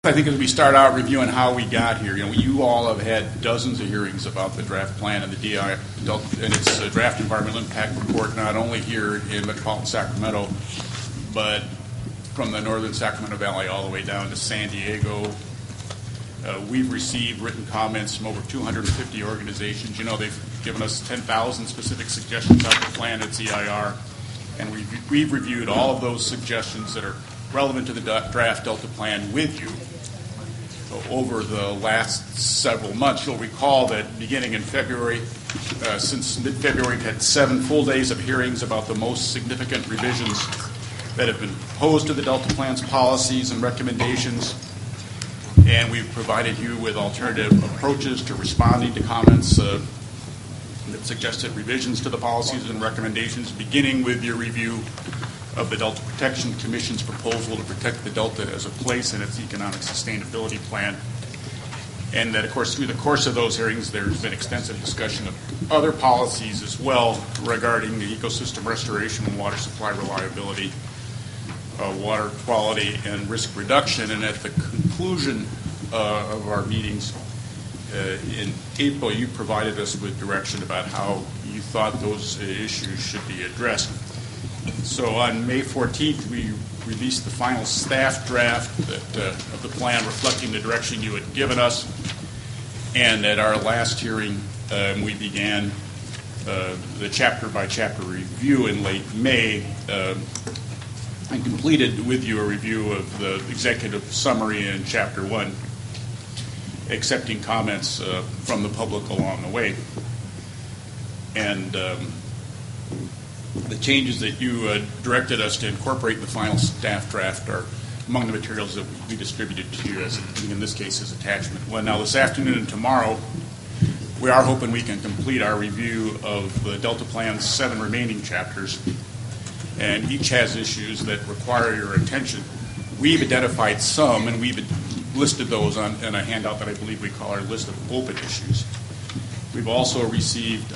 I think as we start out reviewing how we got here, you all have had dozens of hearings about the draft plan and the DI and its draft environmental impact report, not only here in metropolitan Sacramento, but from the northern Sacramento Valley all the way down to San Diego. We've received written comments from over 250 organizations. They've given us 10,000 specific suggestions on the plan at ZIR, and we've reviewed all of those suggestions that are relevant to the draft Delta plan with you over the last several months. You'll recall that beginning in February, since mid-February, we've had 7 full days of hearings about the most significant revisions that have been proposed to the Delta plan's policies and recommendations. And we've provided you with alternative approaches to responding to comments that suggested revisions to the policies and recommendations, beginning with your review of the Delta Protection Commission's proposal to protect the Delta as a place in its economic sustainability plan. And that, of course, through the course of those hearings, there's been extensive discussion of other policies as well regarding the ecosystem restoration and water supply reliability, water quality, and risk reduction. And at the conclusion of our meetings in April, you provided us with direction about how you thought those issues should be addressed. So on May 14th, we released the final staff draft of the plan reflecting the direction you had given us. And at our last hearing, we began the chapter-by-chapter review in late May and completed with you a review of the executive summary in Chapter 1, accepting comments from the public along the way. And the changes that you directed us to incorporate in the final staff draft are among the materials that we distributed to you, in this case, as attachment. Well, now this afternoon and tomorrow, we are hoping we can complete our review of the Delta Plan's 7 remaining chapters, and each has issues that require your attention. We've identified some, and we've listed those in a handout that I believe we call our list of open issues. We've also received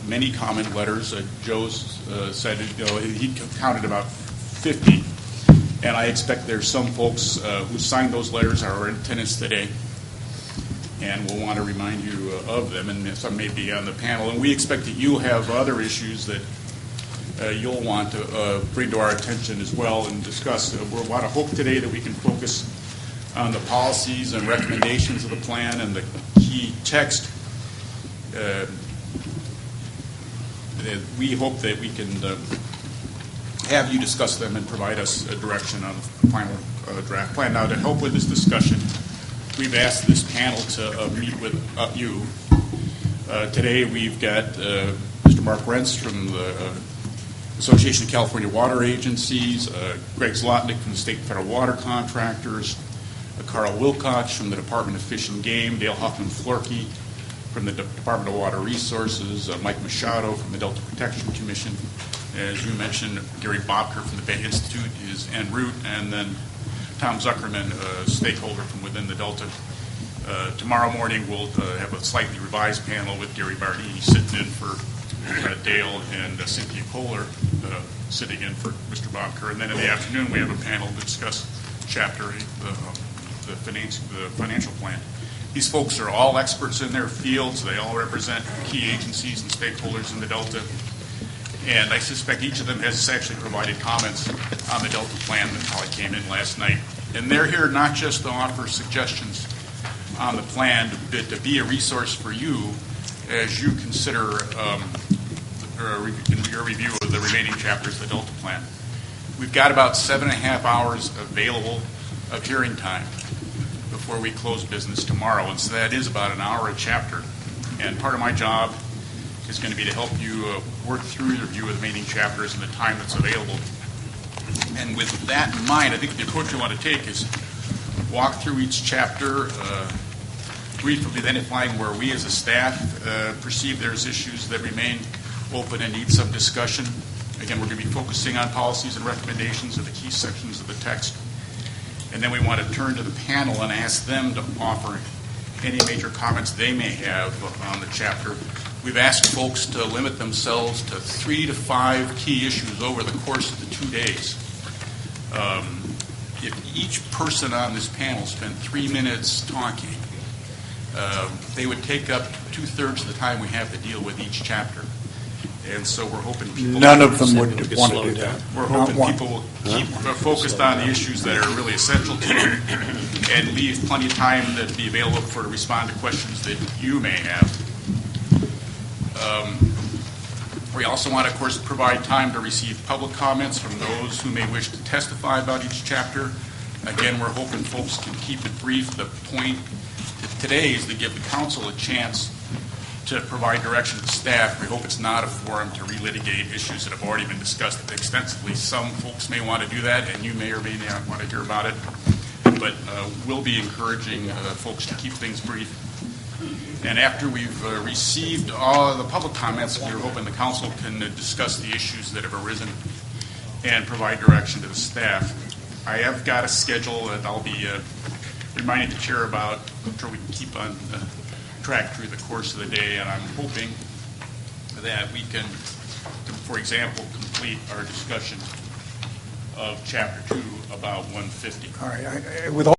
many comment letters. Joe said he counted about 50, and I expect there's some folks who signed those letters are in attendance today, and we'll want to remind you of them, and some may be on the panel. And we expect that you'll have other issues that you'll want to bring to our attention as well and discuss. We want to hope today that we can focus on the policies and recommendations of the plan and the key text. We hope that we can have you discuss them and provide us a direction on the final draft plan. Now, to help with this discussion, we've asked this panel to meet with you. Today we've got Mr. Mark Rentz from the Association of California Water Agencies, Greg Zlotnick from the State and Federal Water Contractors, Carl Wilcox from the Department of Fish and Game, Dale Huffman-Florkey from the Department of Water Resources, Mike Machado from the Delta Protection Commission, as you mentioned, Gary Bobker from the Bay Institute is en route, and then Tom Zuckerman, a stakeholder from within the Delta. Tomorrow morning we'll have a slightly revised panel with Gary Bardini sitting in for Dale and Cynthia Kohler sitting in for Mr. Bobker, and then in the afternoon we have a panel to discuss Chapter 8, the financial plan. These folks are all experts in their fields. They all represent key agencies and stakeholders in the Delta. And I suspect each of them has actually provided comments on the Delta plan that probably came in last night. And they're here not just to offer suggestions on the plan, but to be a resource for you as you consider your review of the remaining chapters of the Delta plan. We've got about 7.5 hours available of hearing time before we close business tomorrow, and so that is about an hour a chapter. And part of my job is going to be to help you work through the review of the remaining chapters in the time that's available. And with that in mind, I think the approach we want to take is walk through each chapter, briefly identifying where we as a staff perceive there's issues that remain open and need some discussion. Again, we're going to be focusing on policies and recommendations of the key sections of the text. And then we want to turn to the panel and ask them to offer any major comments they may have on the chapter. We've asked folks to limit themselves to 3 to 5 key issues over the course of the 2 days. if each person on this panel spent 3 minutes talking, they would take up 2/3 of the time we have to deal with each chapter. And so we're hoping people... None of them would want to do that. We're hoping people will keep focused on the issues that are really essential to them and leave plenty of time to be available to respond to questions that you may have. We also want to, of course, provide time to receive public comments from those who may wish to testify about each chapter. Again, we're hoping folks can keep it brief. The point today is to give the council a chance to provide direction to staff. We hope it's not a forum to relitigate issues that have already been discussed extensively. Some folks may want to do that, and you may or may not want to hear about it. But we'll be encouraging folks to keep things brief. And after we've received all of the public comments, we're hoping the council can discuss the issues that have arisen and provide direction to the staff. I have got a schedule that I'll be reminding the chair about. I'm sure we can keep on track through the course of the day, and I'm hoping that we can, for example, complete our discussion of Chapter 2 about 150. All right. With all